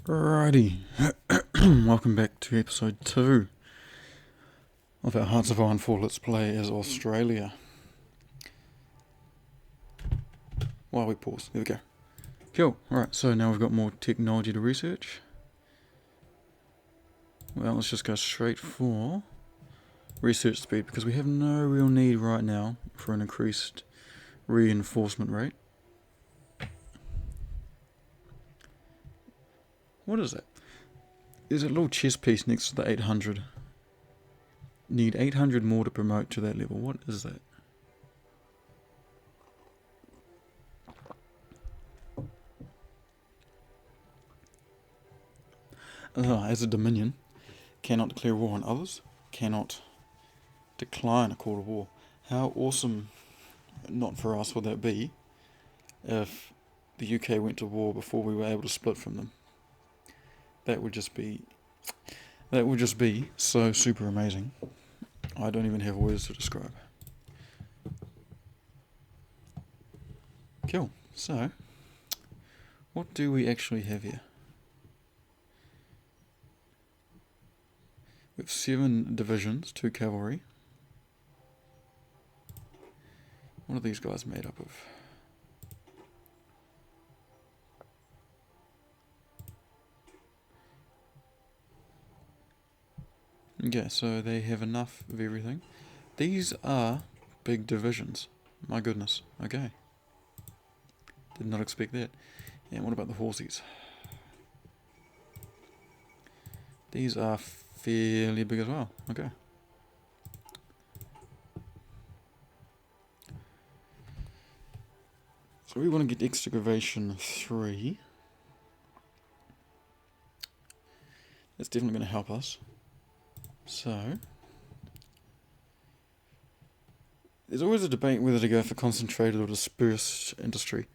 Alrighty, welcome back to episode 2 of our Hearts of Iron 4 Let's Play as Australia. While we pause, there we go. Cool, alright, so now we've got more technology to research. Well, let's just go straight for research speed, because we have no real need right now for an increased reinforcement rate. What is that? There's a little chess piece next to the 800. Need 800 more to promote to that level. What is that? As a Dominion, cannot declare war on others, cannot decline a call to war. How awesome, not for us, would that be if the UK went to war before we were able to split from them? That would just be so super amazing. I don't even have words to describe. Cool. So, what do we actually have here? We have 7 divisions, 2 cavalry. What are these guys made up of? Okay, so they have enough of everything. These are big divisions. My goodness. Okay. Did not expect that. And what about the horsies? These are fairly big as well. Okay. So we want to get excavation 3. That's definitely going to help us. So, there's always a debate whether to go for concentrated or dispersed industry.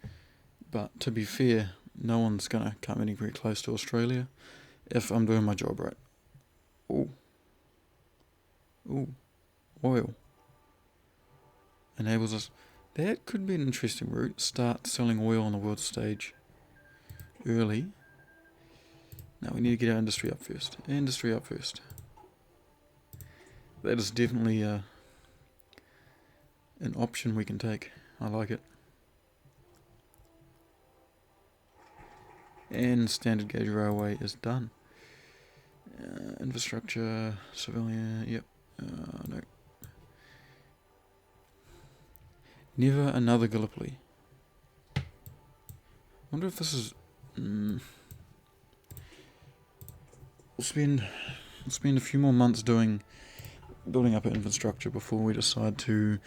But to be fair, no one's going to come anywhere close to Australia if I'm doing my job right. Ooh. Oil. Enables us. That could be an interesting route. Start selling oil on the world stage early. Now we need to get our industry up first. That is definitely an option we can take. I like it. And standard gauge railway is done. Infrastructure, civilian, yep. No. Never another Gallipoli. Wonder if this is... We'll spend a few more months building up our infrastructure before we decide to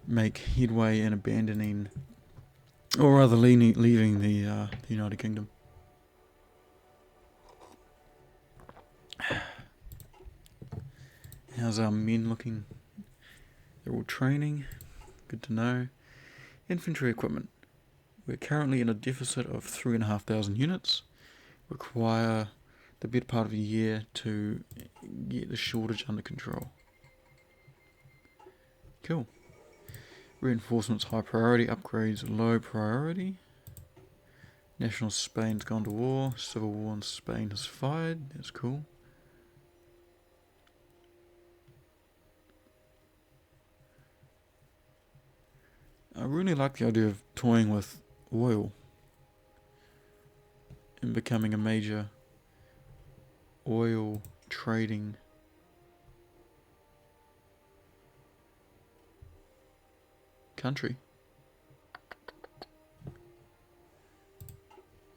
make headway in abandoning, or rather leaving the United Kingdom. How's our men looking? They're all training. Good to know. Infantry equipment. We're currently in a deficit of 3,500 units. Require the better part of a year to get the shortage under control. Cool. Reinforcements high priority, upgrades low priority. National Spain's gone to war. Civil war in Spain has fired. That's cool. I really like the idea of toying with oil and becoming a major oil trading country.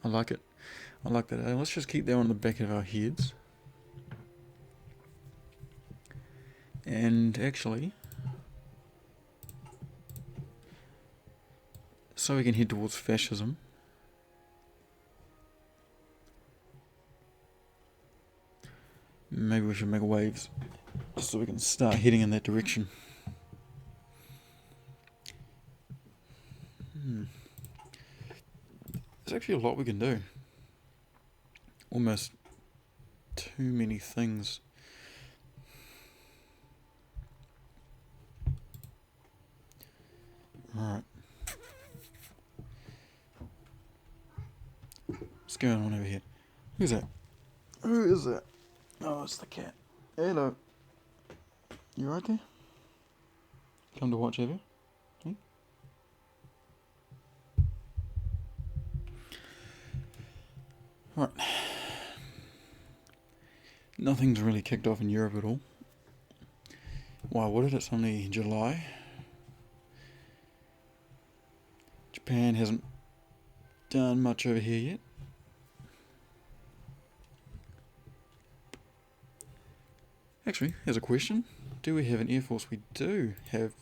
I like it. I like that. Let's just keep that on the back of our heads. And actually, so we can head towards fascism. Maybe we should make waves just so we can start heading in that direction. There's actually a lot we can do. Almost too many things. Alright. What's going on over here? Who's that? Who is that? Oh, it's the cat. Hello. You right there? Come to watch, have you? Hmm? Right. Nothing's really kicked off in Europe at all. Why would it? It's only July. Japan hasn't done much over here yet. Actually, here's a question. Do we have an Air Force? We do have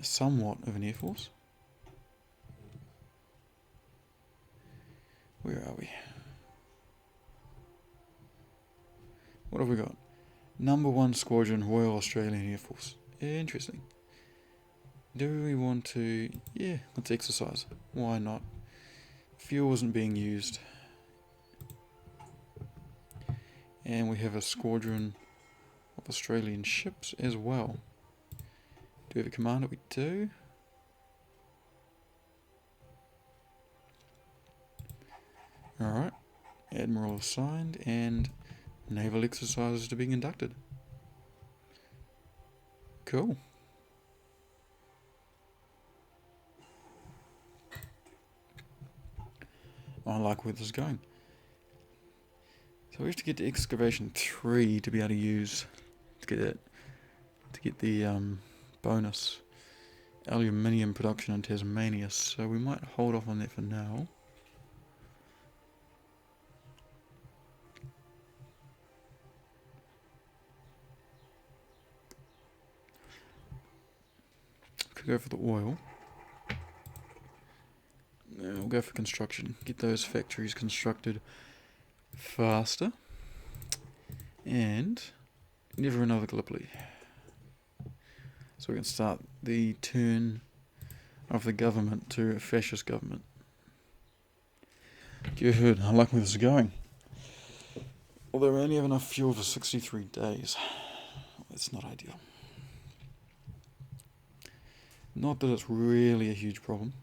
somewhat of an Air Force. Where are we? What have we got? Number 1 Squadron, Royal Australian Air Force. Interesting. Do we want to... Yeah, let's exercise. Why not? Fuel isn't being used. And we have a squadron of Australian ships as well. Do we have a commander? We do. Alright. Admiral assigned and naval exercises to be conducted. Cool. I like where this is going. So we have to get to excavation 3 to be able to use to get the bonus aluminium production in Tasmania. So we might hold off on that for now. Could go for the oil. We'll go for construction. Get those factories constructed faster. And never another Gallipoli. So we can start the turn of the government to a fascist government. Good, I like where this is going. Although we only have enough fuel for 63 days. That's not ideal. Not that it's really a huge problem.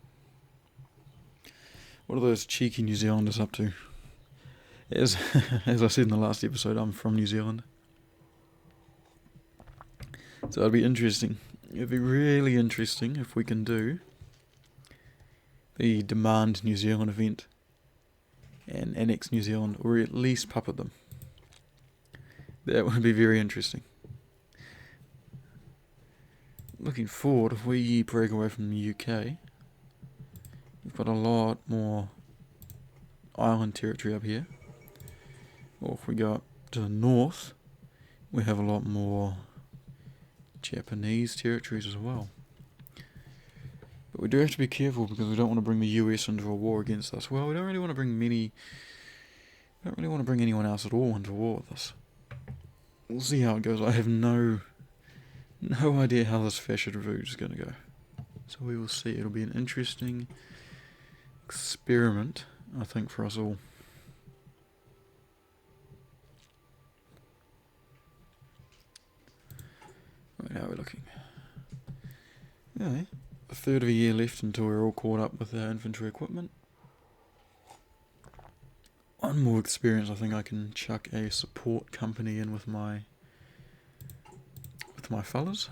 What are those cheeky New Zealanders up to? As I said in the last episode, I'm from New Zealand. So it'd be interesting. It'd be really interesting if we can do the Demand New Zealand event and annex New Zealand, or at least puppet them. That would be very interesting. Looking forward, if we break away from the UK, we've got a lot more island territory up here. Or if we go up to the north, we have a lot more Japanese territories as well. But we do have to be careful because we don't want to bring the US into a war against us. Well, we don't really want to bring anyone else at all into war with us. We'll see how it goes. I have no idea how this fascist route is going to go. So we will see. It'll be an interesting experiment, I think, for us all. Right, how are we looking? Yeah, a third of a year left until we're all caught up with our infantry equipment. One more experience, I think I can chuck a support company in with my fellas.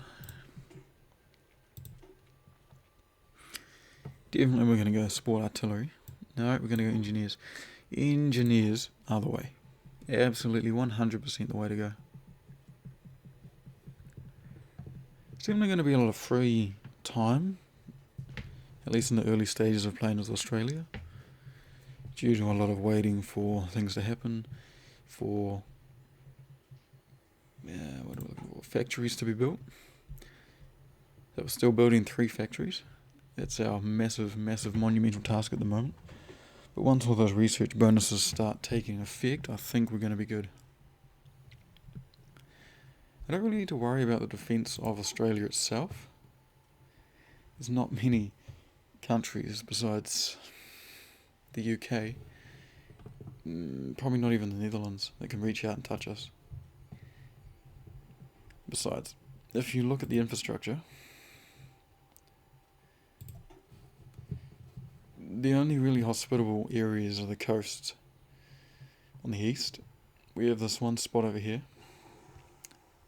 Definitely we're going to go support artillery. No, we're going to go engineers. Engineers are the way. Absolutely 100% the way to go. It's definitely going to be a lot of free time, at least in the early stages of playing with Australia, due to a lot of waiting for things to happen, for factories to be built. So we're still building 3 factories. That's our massive monumental task at the moment. But once all those research bonuses start taking effect, I think we're going to be good. I don't really need to worry about the defence of Australia itself. There's not many countries besides the UK, probably not even the Netherlands, that can reach out and touch us. Besides, if you look at the infrastructure, the only really hospitable areas are the coasts on the east. We have this one spot over here.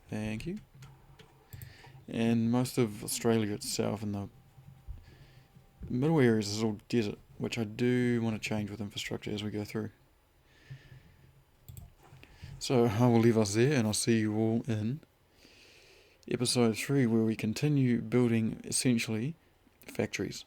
Thank you. And most of Australia itself and the middle areas is all desert, which I do want to change with infrastructure as we go through. So I will leave us there, and I'll see you all in episode 3, where we continue building essentially factories.